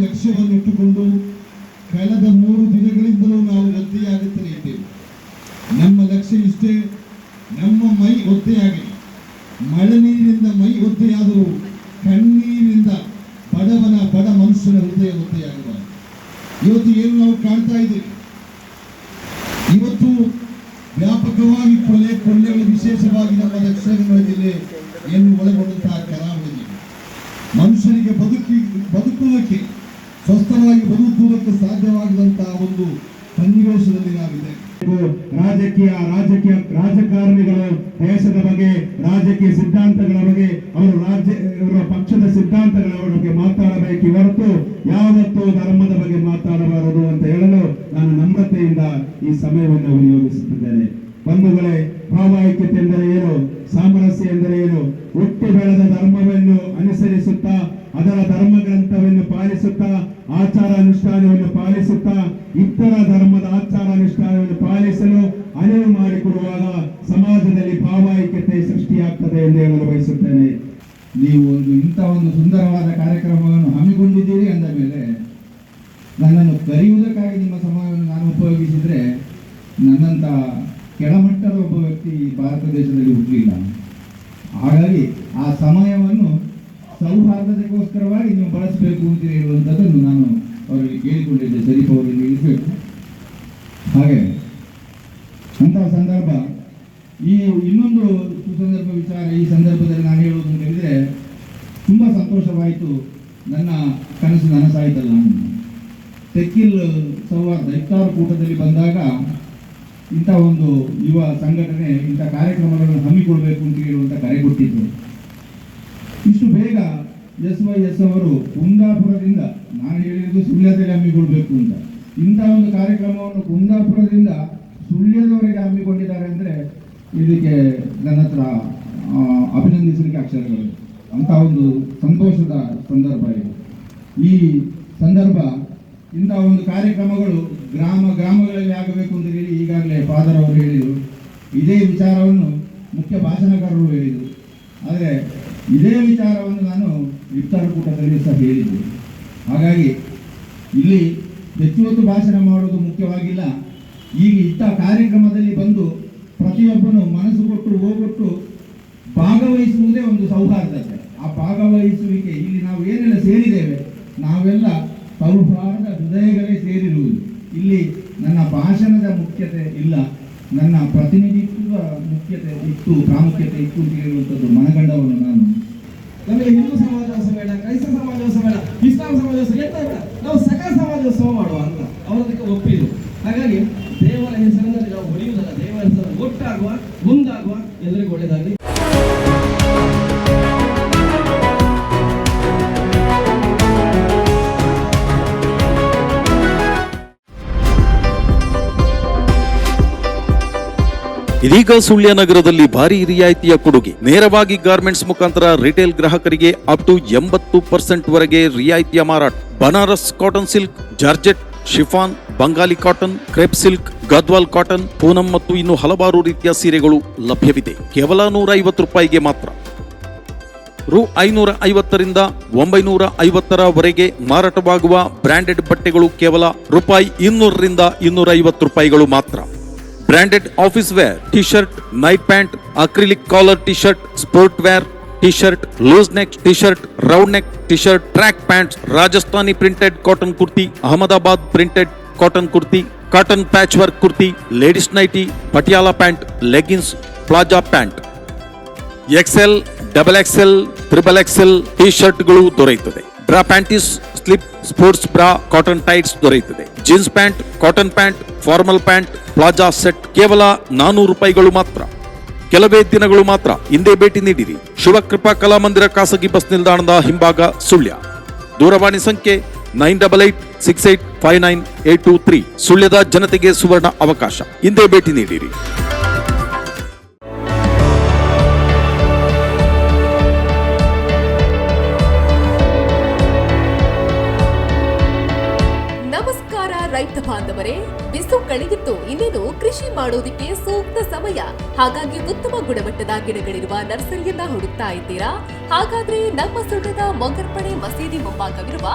ಲಕ್ಷ್ಯವನ್ನು ಇಟ್ಟುಕೊಂಡು ಕಳೆದ 3 ದಿನಗಳಿಂದಲೂ ನಾವು ಒತ್ತೆಯಾಗುತ್ತಲೇ ಇದ್ದೇವೆ. ನಮ್ಮ ಲಕ್ಷ್ಯ ಇಷ್ಟೇ, ನಮ್ಮ ಮೈ ಒತ್ತೆಯಾಗಲಿ. ಮಳೆ ನೀರಿನಿಂದ ಮೈ ಒತ್ತೆಯಾದರೂ ಕಣ್ಣೀರಿನಿಂದ ಬಡ ಮನುಷ್ಯನ ಹೃದಯ ಒತ್ತೆಯಾಗಬಾರದು. ಇವತ್ತು ಏನು ನಾವು ಕಾಣ್ತಾ ಇದ್ದೇವೆ, ಇವತ್ತು ವ್ಯಾಪಕವಾಗಿ ಕೊಲ್ಲೆಗಳು, ವಿಶೇಷವಾಗಿ ನಮ್ಮ ದಕ್ಷಿಣ ಕನ್ನಡ ಜಿಲ್ಲೆಯನ್ನು ಒಳಗೊಂಡಂತಹ ಕರಾವಳಿ ಮನುಷ್ಯನಿಗೆ ಬದುಕುವುದಕ್ಕೆ, ಸ್ವಸ್ಥವಾಗಿ ಬದುಕುವುದಕ್ಕೆ ಸಾಧ್ಯವಾಗದಂತಹ ಒಂದು ಸನ್ನಿವೇಶದಲ್ಲಿ ನಾವಿದೆ. ರಾಜಕಾರಣಿಗಳು ದೇಶದ ಬಗ್ಗೆ, ರಾಜಕೀಯ ಸಿದ್ಧಾಂತಗಳ ಬಗ್ಗೆ, ಅವರ ಪಕ್ಷದ ಸಿದ್ಧಾಂತಗಳ ಬಗ್ಗೆ ಮಾತಾಡಬೇಕು ಹೊರತು ಯಾವತ್ತೂ ಧರ್ಮದ ಬಗ್ಗೆ ಮಾತಾಡಬಾರದು ಅಂತ ಹೇಳಲು ನಾನು ನಮ್ರತೆಯಿಂದ ಈ ಸಮಯವನ್ನು ವಿನಿಯೋಗಿಸುತ್ತಿದ್ದೇನೆ. ಬಂಧುಗಳೇ, ಭಾವೈಕ್ಯತೆ ಎಂದರೆ ಏನು, ಸಾಮರಸ್ಯ ಎಂದರೆ ಏನು? ಹುಟ್ಟಿ ಬೆಳೆದ ಧರ್ಮವನ್ನು ಅನುಸರಿಸುತ್ತಾ, ಅದರ ಧರ್ಮ ಗ್ರಂಥವನ್ನು ಪಾಲಿಸುತ್ತಾ, ಆಚಾರ ಅನುಷ್ಠಾನವನ್ನು ಪಾಲಿಸುತ್ತಾ, ಇತರ ಧರ್ಮದ ಆಚಾರ ಅನುಷ್ಠಾನವನ್ನು ಪಾಲಿಸಲು ಅನುವು ಮಾಡಿಕೊಡುವಾಗ ಸಮಾಜದಲ್ಲಿ ಭಾವೈಕ್ಯತೆ ಸೃಷ್ಟಿಯಾಗ್ತದೆ ಎಂದು ಹೇಳಲು ಬಯಸುತ್ತೇನೆ. ನೀವು ಇಂಥ ಒಂದು ಸುಂದರವಾದ ಕಾರ್ಯಕ್ರಮವನ್ನು ಹಮ್ಮಿಕೊಂಡಿದ್ದೀರಿ ಅಂದ ಮೇಲೆ ನನ್ನನ್ನು ಕರೆಯುವುದಕ್ಕಾಗಿ ನಿಮ್ಮ ಸಮಯವನ್ನು ನಾನು ಉಪಯೋಗಿಸಿದರೆ ನನ್ನಂಥ ಕೆಳಮಟ್ಟದ ಒಬ್ಬ ವ್ಯಕ್ತಿ ಭಾರತ ದೇಶದಲ್ಲಿ ಹುಟ್ಟಲಿಲ್ಲ. ಹಾಗಾಗಿ ಆ ಸಮಯವನ್ನು ಸೌಹಾರ್ದತೆಗೋಸ್ಕರವಾಗಿ ನೀವು ಬಳಸಬೇಕು ಅಂತ ಹೇಳುವಂಥದ್ದನ್ನು ನಾನು ಅವರಲ್ಲಿ ಕೇಳಿಕೊಂಡಿದ್ದೆ. ಶರೀಫ್ ಅವರಿಗೆ ಇಳಿಸಬೇಕು. ಹಾಗೆ ಅಂತಹ ಸಂದರ್ಭ, ಈ ಇನ್ನೊಂದು ಸುಸಂದರ್ಭ ವಿಚಾರ ಈ ಸಂದರ್ಭದಲ್ಲಿ ನಾನು ಹೇಳುವುದು ಅಂತ ಹೇಳಿದರೆ, ತುಂಬ ಸಂತೋಷವಾಯಿತು. ನನ್ನ ಕನಸು ನನಸಾಯಿತಲ್ಲ. ತೆಕ್ಕಿಲ್ ಸೌಹಾರ್ದ ಇಫ್ತಾರ್ ಕೂಟದಲ್ಲಿ ಬಂದಾಗ ಇಂಥ ಒಂದು ಯುವ ಸಂಘಟನೆ ಇಂಥ ಕಾರ್ಯಕ್ರಮಗಳನ್ನು ಹಮ್ಮಿಕೊಳ್ಬೇಕು ಅಂತ ಹೇಳುವಂಥ ಕರೆ ಕೊಟ್ಟಿದ್ದು. ಇಷ್ಟು ಬೇಗ SYS ಅವರು ಕುಂದಾಪುರದಿಂದ, ನಾನು ಹೇಳಿದ್ದು ಸುಳ್ಯದಲ್ಲಿ ಹಮ್ಮಿಕೊಳ್ಬೇಕು ಅಂತ, ಇಂಥ ಒಂದು ಕಾರ್ಯಕ್ರಮವನ್ನು ಕುಂದಾಪುರದಿಂದ ಸುಳ್ಯದವರೆಗೆ ಹಮ್ಮಿಕೊಂಡಿದ್ದಾರೆ ಅಂದರೆ ಇದಕ್ಕೆ ನನ್ನ ಹತ್ರ ಅಭಿನಂದಿಸಲಿಕ್ಕೆ ಅಕ್ಷರಗಳು. ಅಂಥ ಒಂದು ಸಂತೋಷದ ಸಂದರ್ಭ ಇದು. ಈ ಸಂದರ್ಭ, ಇಂಥ ಒಂದು ಕಾರ್ಯಕ್ರಮಗಳು ಗ್ರಾಮಗಳಲ್ಲಿ ಆಗಬೇಕು ಅಂತ ಹೇಳಿ ಈಗಾಗಲೇ ಫಾದರ್ ಅವರು ಹೇಳಿದರು. ಇದೇ ವಿಚಾರವನ್ನು ಮುಖ್ಯ ಭಾಷಣಕಾರರು ಹೇಳಿದರು. ಆದರೆ ಇದೇ ವಿಚಾರವನ್ನು ನಾನು ಇಫ್ತಾರ್ ಕೂಟದಲ್ಲಿ ಸಹ ಹೇಳಿದ್ದೆ. ಹಾಗಾಗಿ ಇಲ್ಲಿ ಹೆಚ್ಚು ಹೊತ್ತು ಭಾಷಣ ಮಾಡುವುದು ಮುಖ್ಯವಾಗಿಲ್ಲ. ಈಗ ಇಂಥ ಕಾರ್ಯಕ್ರಮದಲ್ಲಿ ಬಂದು ಪ್ರತಿಯೊಬ್ಬನು ಮನಸ್ಸು ಕೊಟ್ಟು ಹೋಗೊಟ್ಟು ಭಾಗವಹಿಸುವುದೇ ಒಂದು ಸೌಹಾರ್ದತೆ. ಆ ಭಾಗವಹಿಸುವಿಕೆ, ಇಲ್ಲಿ ನಾವು ಏನೆಲ್ಲ ಸೇರಿದ್ದೇವೆ ನಾವೆಲ್ಲ ಸೌಹಾರ್ದ ಹೃದಯಗಳೇ ಸೇರಿರುವುದು. ಇಲ್ಲಿ ನನ್ನ ಭಾಷಣದ ಮುಖ್ಯತೆ ಇಲ್ಲ, ನನ್ನ ಪ್ರತಿನಿಧಿತ್ವದ ಮುಖ್ಯತೆ ಇತ್ತು, ಪ್ರಾಮುಖ್ಯತೆ ಇತ್ತು ಅಂತ ಹೇಳುವಂಥದ್ದು ಮನಗಂಡವನ್ನು ನಾನು. ನಮಗೆ ಹಿಂದೂ ಸಮಾಜೋತ್ಸವ ಬೇಡ, ಕ್ರೈಸ್ತ ಸಮಾಜೋತ್ಸವ ಬೇಡ, ಇಸ್ಲಾಂ ಸಮಾಜೋತ್ಸವ ಎಂತ ಬೇಡ, ನಾವು ಸಕಲ ಸಮಾಜೋತ್ಸವ ಮಾಡುವ ಅಂತ ಅವರದಕ್ಕೆ ಒಪ್ಪಿದ್ರು. ಹಾಗಾಗಿ ದೇವರ ಹೆಸರಿನಲ್ಲಿ ನಾವು ಹೊಡೆಯುವುದಲ್ಲ, ದೇವರ ಹೆಸರಲ್ಲಿ ಒಟ್ಟಾಗುವ, ಮುಂದಾಗುವ, ಎಲ್ಲರಿಗೂ ಒಳ್ಳೆಯದಾಗಲಿ. ಇದೀಗ ಸುಳ್ಯ ನಗರದಲ್ಲಿ ಭಾರಿ ರಿಯಾಯಿತಿಯ ಕೊಡುಗೆ. ನೇರವಾಗಿ ಗಾರ್ಮೆಂಟ್ಸ್ ಮುಖಾಂತರ ರಿಟೇಲ್ ಗ್ರಾಹಕರಿಗೆ ಅಪ್ ಟು 80% ವರೆಗೆ ರಿಯಾಯಿತಿಯ ಮಾರಾಟ. Banaras cotton silk, georgette, chiffon, Bengali cotton, crepe silk, Gadwal cotton, Poonam ಮತ್ತು ಇನ್ನು ಹಲವಾರು ರೀತಿಯ ಸೀರೆಗಳು ಲಭ್ಯವಿದೆ. ಕೇವಲ 150 ರೂಪಾಯಿಗೆ ಮಾತ್ರ. ರು 550ರಿಂದ 950 ವರೆಗೆ ಮಾರಾಟವಾಗುವ ಬ್ರಾಂಡೆಡ್ ಬಟ್ಟೆಗಳು ಕೇವಲ ರೂಪಾಯಿ 200ರಿಂದ 250 ರೂಪಾಯಿಗಳು ಮಾತ್ರ. Branded office wear, T shirt, night pant, acrylic collar T shirt, sport wear T shirt, loose neck T shirt, round neck T shirt, track pants, Rajasthani printed cotton kurti, Ahmedabad printed cotton kurti, cotton patch work kurti, ladies nightie, Patiala pant, leggings, palazzo pant, XL, XXL, XXL T ಶರ್ಟ್ಗಳು ದೊರೆಯುತ್ತದೆ. Bra panties, slip, sports bra, cotton tights ದೊರೆಯುತ್ತದೆ. Jeans pant, cotton pant, formal pant, palazzo set ಕೇವಲ 400 ರೂಪಾಯಿಗಳು ಮಾತ್ರ. ಕೆಲವೇ ದಿನಗಳು ಮಾತ್ರ. ಹಿಂದೆ ಭೇಟಿ ನೀಡಿರಿ. ಶಿವಕೃಪಾ ಕಲಾಮಂದಿರ ಖಾಸಗಿ ಬಸ್ ನಿಲ್ದಾಣದ ಹಿಂಭಾಗ, ಸುಳ್ಯ. ದೂರವಾಣಿ ಸಂಖ್ಯೆ 9868598823. ಸುಳ್ಯದ ಜನತೆಗೆ ಸುವರ್ಣ ಅವಕಾಶ. ಹಿಂದೆ ಭೇಟಿ ನೀಡಿರಿ. ರೈತ ಬಾಂಧವರೇ, ಬಿಸಿಲು ಕಳೆದಿತ್ತು, ಇನ್ನೇನು ಕೃಷಿ ಮಾಡೋದಕ್ಕೆ ಸೂಕ್ತ ಸಮಯ. ಹಾಗಾಗಿ ಉತ್ತಮ ಗುಣಮಟ್ಟದ ಗಿಡಗಳಿರುವ ನರ್ಸರಿಯನ್ನ ಹುಡುಕ್ತಾ ಇದ್ದೀರಾ? ಹಾಗಾದ್ರೆ ನಮ್ಮ ಸುಳ್ಯದ ಮೊಗರ್ಪಣೆ ಮಸೀದಿ ಮುಂಭಾಗವಿರುವ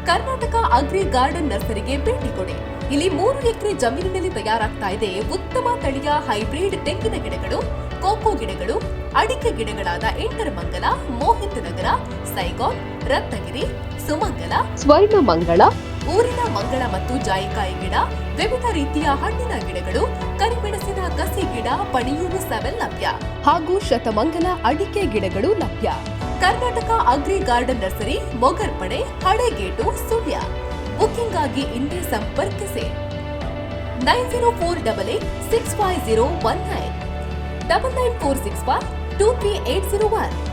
ಕರ್ನಾಟಕ ಅಗ್ರಿ ಗಾರ್ಡನ್ ನರ್ಸರಿಗೆ ಭೇಟಿ ಕೊಡಿ. ಇಲ್ಲಿ 3 ಎಕರೆ ಜಮೀನಿನಲ್ಲಿ ತಯಾರಾಗ್ತಾ ಇದೆ ಉತ್ತಮ ತಳಿಯ ಹೈಬ್ರಿಡ್ ತೆಂಗಿನ ಗಿಡಗಳು, ಕೋಕೋ ಗಿಡಗಳು, ಅಡಿಕೆ ಗಿಡಗಳಾದ ಇಂಟರ್ಮಂಗಲ, ಮೋಹಿತ್ ನಗರ, ಸೈಗಾನ್, ರತ್ನಗಿರಿ, ಸುಮಂಗಲ, ಸ್ವರ್ಣಮಂಗಳ, ಊರಿನ ಮಂಗಳ ಮತ್ತು ಜಾಯಿಕಾಯಿ ಗಿಡ, ವಿವಿಧ ರೀತಿಯ ಹಣ್ಣಿನ ಗಿಡಗಳು, ಕರಿಮೆಣಸಿನ ಕಸಿ ಗಿಡ, ಪಣಿಯೂರು 7 ಲಭ್ಯ ಹಾಗೂ ಶತಮಂಗಲ ಅಡಿಕೆ ಗಿಡಗಳು ಲಭ್ಯ. Karnataka agri garden nursery, Mogarpane, Halegate, Sullia. Booking ಆಗಿ ಇಂದೇ ಸಂಪರ್ಕಿಸಿ 9048865019 99461 23801.